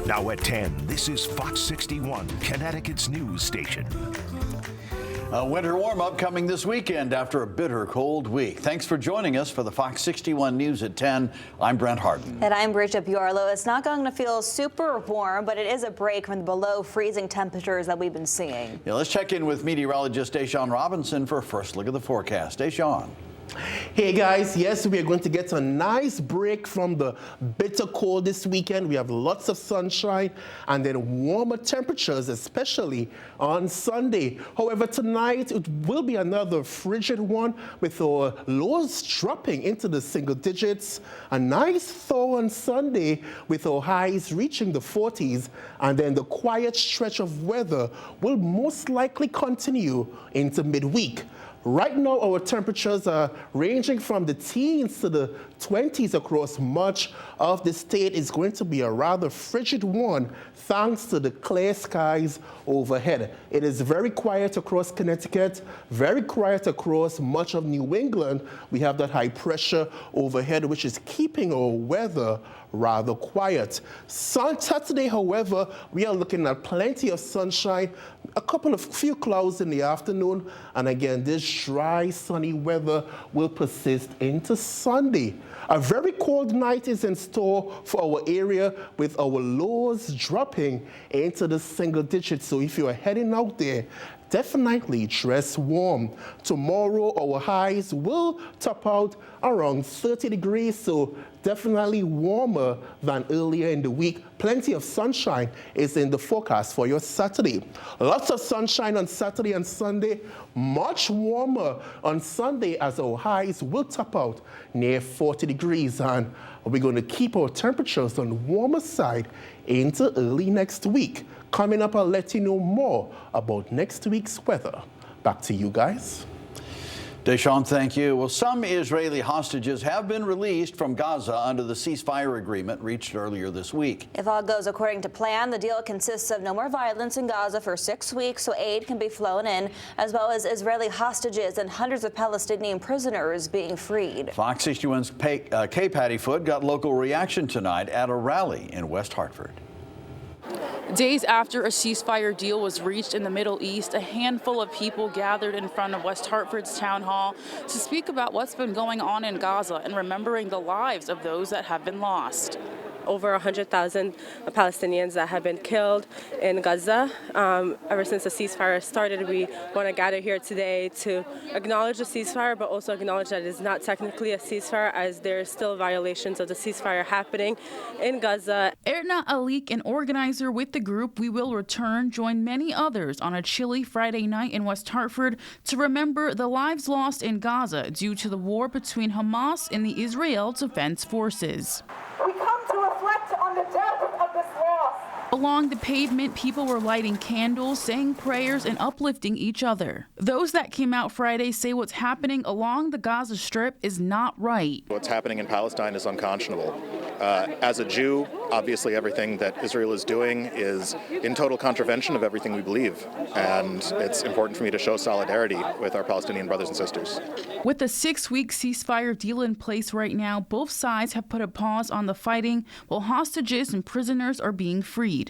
Now at 10, this is Fox 61, Connecticut's news station. A winter warm-up coming this weekend after a bitter cold week. Thanks for joining us for the Fox 61 News at 10. I'm Brent Harden. And I'm Bridget Bjorlo. It's not going to feel super warm, but it is a break from the below freezing temperatures that we've been seeing. Yeah, let's check in with meteorologist Deshaun Robinson for a first look at the forecast. Deshaun. Hey guys, yes, we are going to get a nice break from the bitter cold this weekend. We have lots of sunshine and then warmer temperatures, especially on Sunday. However, tonight it will be another frigid one with our lows dropping into the single digits. A nice thaw on Sunday with our highs reaching the 40s, and then the quiet stretch of weather will most likely continue into midweek. Right now, our temperatures are ranging from the teens to the 20s across much of the state. It's going to be a rather frigid one thanks to the clear skies overhead. It is very quiet across Connecticut, very quiet across much of New England. We have that high pressure overhead, which is keeping our weather rather quiet. Saturday, however, we are looking at plenty of sunshine, a few clouds in the afternoon, and again, this dry, sunny weather will persist into Sunday. A very cold night is in store for our area with our lows dropping into the single digits. So if you are heading out there, definitely dress warm. Tomorrow, our highs will top out around 30 degrees, so definitely warmer than earlier in the week. Plenty of sunshine is in the forecast for your Saturday. Lots of sunshine on Saturday and Sunday. Much warmer on Sunday as our highs will top out near 40 degrees. And we're going to keep our temperatures on the warmer side into early next week. Coming up, I'll let you know more about next week's weather. Back to you guys. Deshaun, thank you. Well, some Israeli hostages have been released from Gaza under the ceasefire agreement reached earlier this week. If all goes according to plan, the deal consists of no more violence in Gaza for 6 weeks so aid can be flown in, as well as Israeli hostages and hundreds of Palestinian prisoners being freed. Fox 61's Kay Pattyfoot got local reaction tonight at a rally in West Hartford. Days after a ceasefire deal was reached in the Middle East, a handful of people gathered in front of West Hartford's town hall to speak about what's been going on in Gaza and remembering the lives of those that have been lost. Over 100,000 Palestinians that have been killed in Gaza. Ever since the ceasefire started, we want to gather here today to acknowledge the ceasefire, but also acknowledge that it is not technically a ceasefire, as there are still violations of the ceasefire happening in Gaza. Erna Alik, an organizer with the group We Will Return, joined many others on a chilly Friday night in West Hartford to remember the lives lost in Gaza due to the war between Hamas and the Israel Defense Forces. We come to reflect on the depth of this loss. Along the pavement, people were lighting candles, saying prayers, and uplifting each other. Those that came out Friday say what's happening along the Gaza Strip is not right. What's happening in Palestine is unconscionable. As a Jew, obviously everything that Israel is doing is in total contravention of everything we believe. And it's important for me to show solidarity with our Palestinian brothers and sisters. With a 6-week ceasefire deal in place right now, both sides have put a pause on the fighting while hostages and prisoners are being freed.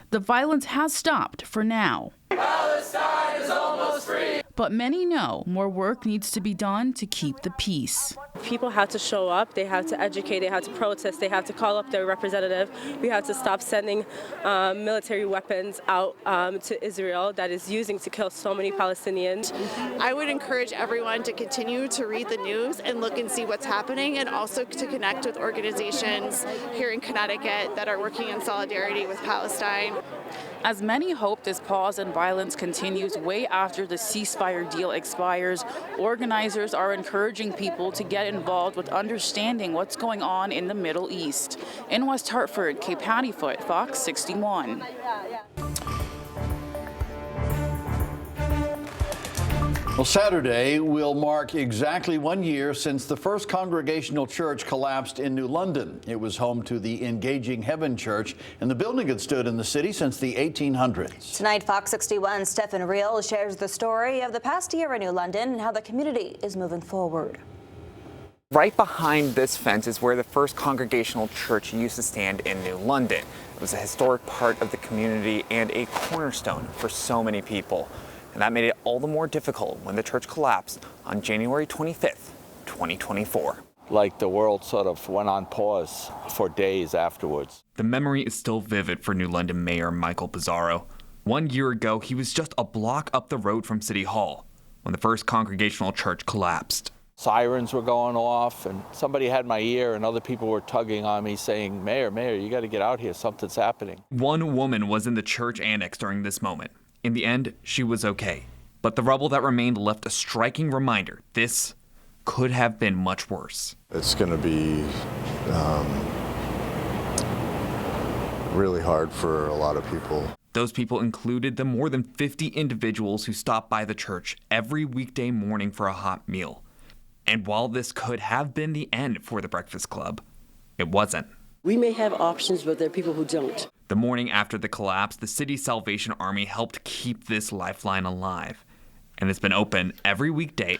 The violence has stopped for now. Palestine is almost free. But many know more work needs to be done to keep the peace. People have to show up, they have to educate, they have to protest, they have to call up their representative. We have to stop sending military weapons out to Israel that is using to kill so many Palestinians. I would encourage everyone to continue to read the news and look and see what's happening, and also to connect with organizations here in Connecticut that are working in solidarity with Palestine. As many hope this pause in violence continues way after the ceasefire deal expires, organizers are encouraging people to get involved with understanding what's going on in the Middle East. In West Hartford, Kay Pattyfoot, Fox 61. Well, Saturday will mark exactly 1 year since the first Congregational Church collapsed in New London. It was home to the Engaging Heaven Church, and the building had stood in the city since the 1800s. Tonight, Fox 61's Stephen Reel shares the story of the past year in New London and how the community is moving forward. Right behind this fence is where the first Congregational Church used to stand in New London. It was a historic part of the community and a cornerstone for so many people. And that made it all the more difficult when the church collapsed on January 25th, 2024. Like the world sort of went on pause for days afterwards. The memory is still vivid for New London Mayor Michael Pizarro. 1 year ago, he was just a block up the road from City Hall when the First Congregational Church collapsed. Sirens were going off, and somebody had my ear, and other people were tugging on me saying, Mayor, you got to get out here. Something's happening. One woman was in the church annex during this moment. In the end, she was okay. But the rubble that remained left a striking reminder. This could have been much worse. It's going to be really hard for a lot of people. Those people included the more than 50 individuals who stopped by the church every weekday morning for a hot meal. And while this could have been the end for the Breakfast Club, it wasn't. We may have options, but there are people who don't. The morning after the collapse, the city's Salvation Army helped keep this lifeline alive. And it's been open every weekday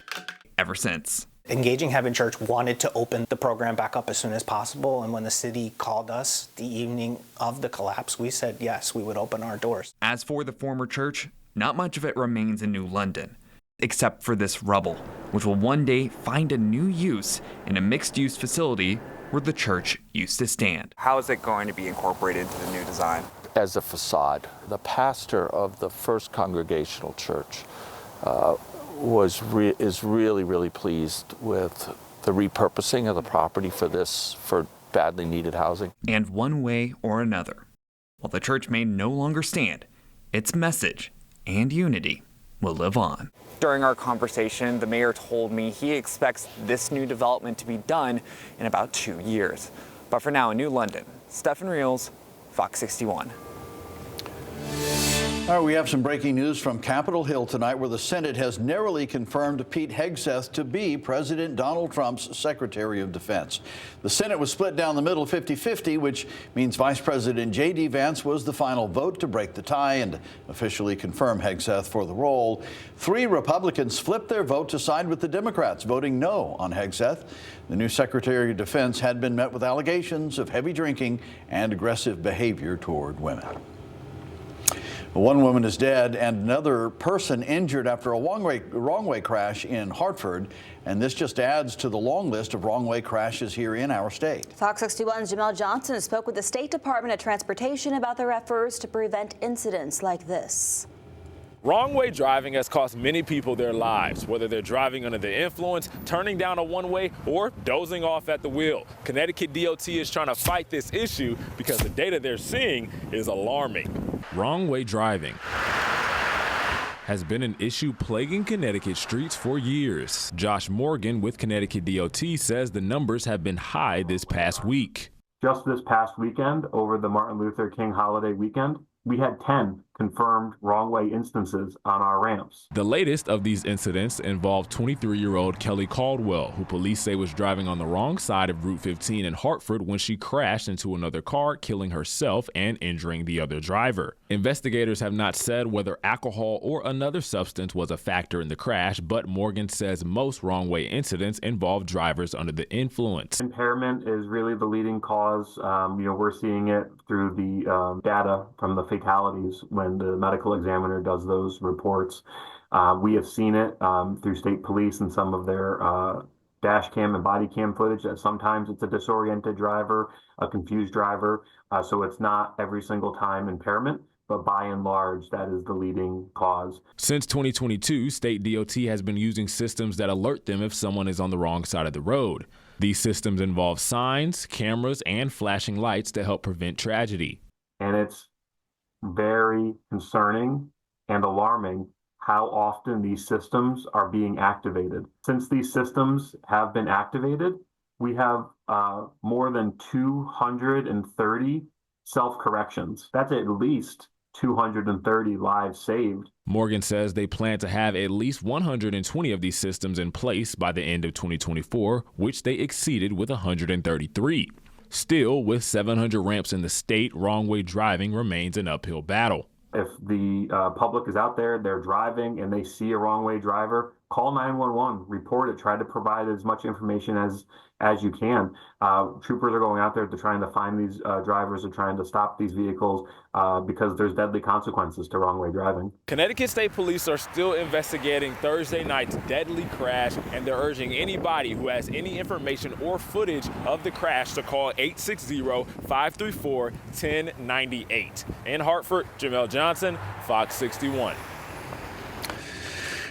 ever since. Engaging Heaven Church wanted to open the program back up as soon as possible, and when the city called us the evening of the collapse, we said yes, we would open our doors. As for the former church, not much of it remains in New London, except for this rubble, which will one day find a new use in a mixed-use facility where the church used to stand. How is it going to be incorporated into the new design? As a facade. The pastor of the First Congregational Church is really pleased with the repurposing of the property for badly needed housing. And one way or another, while the church may no longer stand, its message and unity will live on. During our conversation, the mayor told me he expects this new development to be done in about 2 years. But for now in New London, Stephen Reels, Fox 61. All right, we have some breaking news from Capitol Hill tonight, where the Senate has narrowly confirmed Pete Hegseth to be President Donald Trump's Secretary of Defense. The Senate was split down the middle 50-50, which means Vice President J.D. Vance was the final vote to break the tie and officially confirm Hegseth for the role. 3 Republicans flipped their vote to side with the Democrats, voting no on Hegseth. The new Secretary of Defense had been met with allegations of heavy drinking and aggressive behavior toward women. One woman is dead and another person injured after a wrong-way crash in Hartford. And this just adds to the long list of wrong-way crashes here in our state. Fox 61's Jamel Johnson spoke with the State Department of Transportation about their efforts to prevent incidents like this. Wrong-way driving has cost many people their lives, whether they're driving under the influence, turning down a one-way, or dozing off at the wheel. Connecticut DOT is trying to fight this issue because the data they're seeing is alarming. Wrong-way driving has been an issue plaguing Connecticut streets for years. Josh Morgan with Connecticut DOT says the numbers have been high this past week. Just this past weekend, over the Martin Luther King holiday weekend, we had 10 confirmed wrong-way instances on our ramps. The latest of these incidents involved 23-year-old Kelly Caldwell, who police say was driving on the wrong side of Route 15 in Hartford when she crashed into another car, killing herself and injuring the other driver. Investigators have not said whether alcohol or another substance was a factor in the crash, but Morgan says most wrong-way incidents involve drivers under the influence. Impairment is really the leading cause. We're seeing it through the data from the fatalities when the medical examiner does those reports. We have seen it through state police and some of their dash cam and body cam footage that sometimes it's a disoriented driver, a confused driver. So it's not every single time impairment, but by and large, that is the leading cause. Since 2022, state DOT has been using systems that alert them if someone is on the wrong side of the road. These systems involve signs, cameras, and flashing lights to help prevent tragedy. And it's very concerning and alarming how often these systems are being activated. Since these systems have been activated, we have more than 230 self-corrections. That's at least 230 lives saved. Morgan says they plan to have at least 120 of these systems in place by the end of 2024, which they exceeded with 133. Still, with 700 ramps in the state, wrong-way driving remains an uphill battle. If the public is out there, they're driving, and they see a wrong-way driver, call 911, report it, try to provide as much information as you can. Troopers are going out there to trying to find these drivers and trying to stop these vehicles because there's deadly consequences to wrong way driving. Connecticut State Police are still investigating Thursday night's deadly crash, and they're urging anybody who has any information or footage of the crash to call 860-534-1098. In Hartford, Jamel Johnson, Fox 61.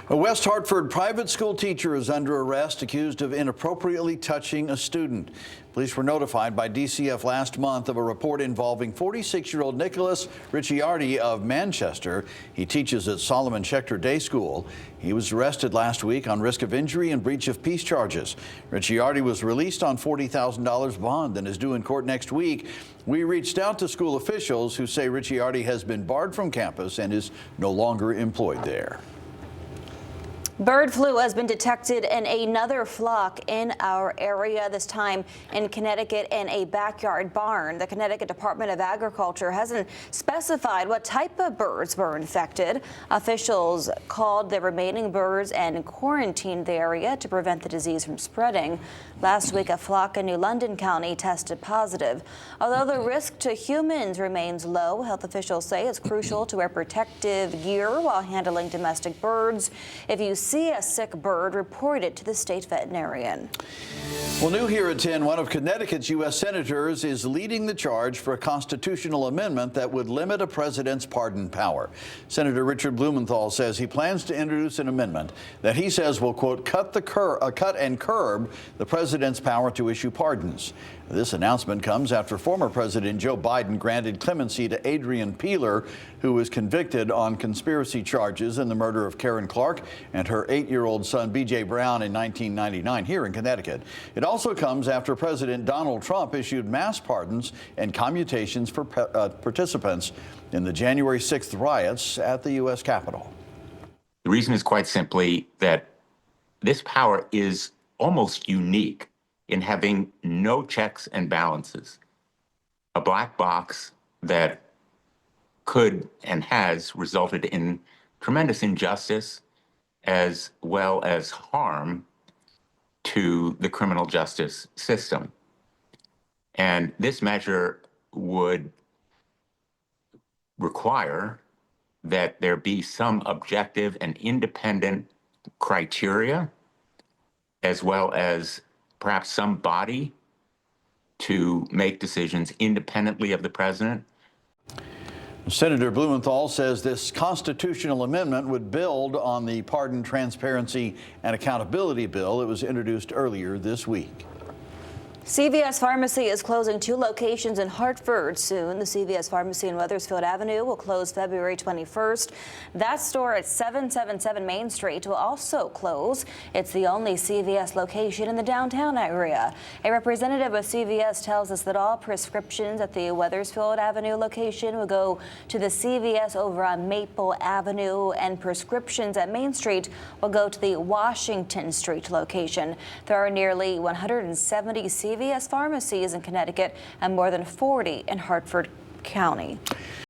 A West Hartford private school teacher is under arrest accused of inappropriately touching a student. Police were notified by DCF last month of a report involving 46-year-old Nicholas Ricciardi of Manchester. He teaches at Solomon Schechter Day School. He was arrested last week on risk of injury and breach of peace charges. Ricciardi was released on $40,000 bond and is due in court next week. We reached out to school officials who say Ricciardi has been barred from campus and is no longer employed there. Bird flu has been detected in another flock in our area, this time in Connecticut in a backyard barn. The Connecticut Department of Agriculture hasn't specified what type of birds were infected. Officials called the remaining birds and quarantined the area to prevent the disease from spreading. Last week, a flock in New London County tested positive. Although the risk to humans remains low, health officials say it's crucial to wear protective gear while handling domestic birds. If you see a sick bird, report it to the state veterinarian. Well, new here at 10, one of Connecticut's U.S. senators is leading the charge for a constitutional amendment that would limit a president's pardon power. Senator Richard Blumenthal says he plans to introduce an amendment that he says will, quote, cut and curb the president's power to issue pardons. This announcement comes after former President Joe Biden granted clemency to Adrian Peeler, who was convicted on conspiracy charges in the murder of Karen Clark and her 8-year-old son B.J. Brown in 1999 here in Connecticut. It also comes after President Donald Trump issued mass pardons and commutations for participants in the January 6th riots at the U.S. Capitol. The reason is quite simply that this power is almost unique in having no checks and balances. A black box that could and has resulted in tremendous injustice as well as harm to the criminal justice system. And this measure would require that there be some objective and independent criteria, as well as perhaps some body to make decisions independently of the president. Senator Blumenthal says this constitutional amendment would build on the Pardon, Transparency, and Accountability bill that was introduced earlier this week. CVS Pharmacy is closing 2 locations in Hartford soon. The CVS Pharmacy in Wethersfield Avenue will close February 21st. That store at 777 Main Street will also close. It's the only CVS location in the downtown area. A representative of CVS tells us that all prescriptions at the Wethersfield Avenue location will go to the CVS over on Maple Avenue, and prescriptions at Main Street will go to the Washington Street location. There are nearly 170 CVS pharmacies in Connecticut and more than 40 in Hartford County.